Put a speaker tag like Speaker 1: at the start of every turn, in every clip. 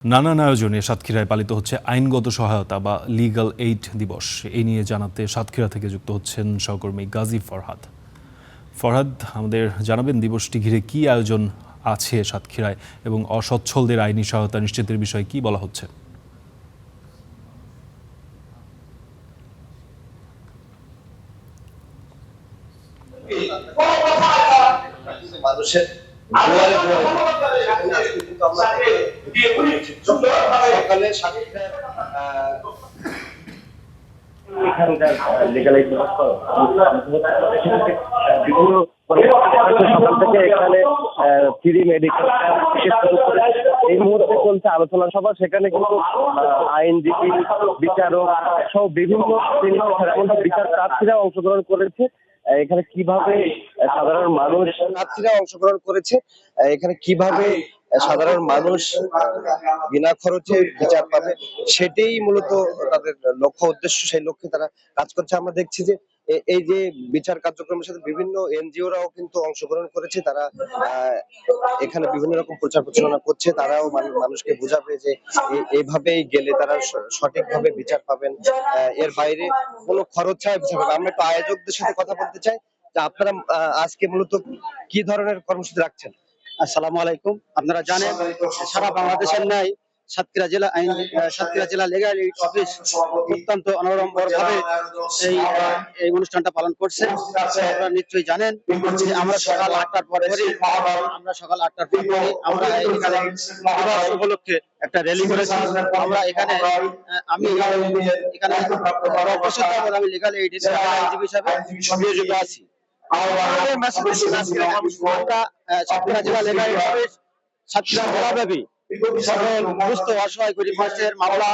Speaker 1: নানান আয়োজনে সাতক্ষীরায় পালিত হচ্ছে আইনগত সহায়তা বা লিগ্যাল এইড দিবস। এই নিয়ে জানাতে সাতক্ষীরা থেকে যুক্ত হচ্ছেন সহকর্মী গাজী ফরহাদ। ফরহাদ, আমাদের জানাবেন দিবসটি ঘিরে কি আয়োজন আছে সাতক্ষীরায় এবং অসচ্ছলদের আইনি সহায়তা নিশ্চিতের বিষয়ে কি বলা হচ্ছে?
Speaker 2: মানুষের দুয়ারে দুয়ারে কিন্তু আমরা সকালে এখানকার লিগাল এইড বিভিন্ন সকাল থেকে এখানে ফ্রি মেডিকেল এই মুহূর্তে চলছে আলোচনা সভা। সেখানে কিন্তু আইনজীবী, বিচারক সহ বিভিন্ন বিচার প্রার্থীরা অংশগ্রহণ করেছে। এখানে কিভাবে সাধারণ মানুষ প্রার্থীরা অংশগ্রহণ করেছে, এখানে কিভাবে সাধারণ মানুষ বিনা খরচে বিচার পাবে সেটাই মূলত তাদের লক্ষ্য উদ্দেশ্য। সেই লক্ষ্যে তারা কাজ করছে। আমরা দেখছি যে এই যে বিচার কার্যক্রমের সাথে বিভিন্ন এনজিওরাও কিন্তু অংশগ্রহণ করেছে। তারা এখানে বিভিন্ন রকম প্রচার প্রচারণা করছে। তারাও মানুষকে বোঝাবে যে এইভাবেই গেলে তারা সঠিকভাবে বিচার পাবেন, এর বাইরে কোনো খরচ ছাড়া বিচার পাবেন। আমরা একটু আয়োজকদের সাথে কথা বলতে চাই যে আপনারা আজকে মূলত কি ধরনের কর্মসূচি রাখছেন?
Speaker 3: আসসালামু আলাইকুম। আপনারা জানেন সারা বাংলাদেশের ন্যায় সাতক্ষীরা জেলা লিগ্যাল এইড অফিস অত্যন্ত অনড়ম্বরভাবে এই অনুষ্ঠানটা পালন করছে। আপনারা নিশ্চয়ই জানেন যে আমরা সকাল 8টার পরে আমরা এখানে দিবস উপলক্ষে একটা র্যালি করেছি। আমরা এখানে আমি লিগ্যাল এইড আইনজীবী হিসাবে নিয়োজিত আছি। সাতক্ষীরা জেলা লিগ্যাল এইড অফিস সাতক্ষীরা জেলাব্যাপী সকল দুস্থ অসহায় গরিব মানুষের মামলা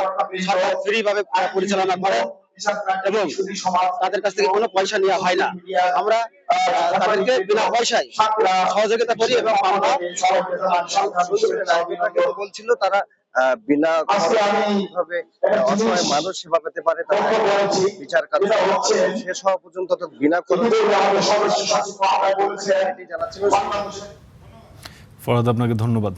Speaker 3: ফ্রি ভাবে পরিচালনা করে এবং তাদের কাছ থেকে কোনো পয়সা নেওয়া হয় না। আমরা তাদেরকে বিনা পয়সায় সহযোগিতা করি এবং মামলা
Speaker 2: বলছিল তারা বিনা ভাবে অসহায় মানুষ সেবা পেতে পারে, তারা বিচার কাজ শেষ হওয়া পর্যন্ত বিনা খরচে জানাচ্ছিল।
Speaker 1: ফরহাদ, আপনাকে ধন্যবাদ।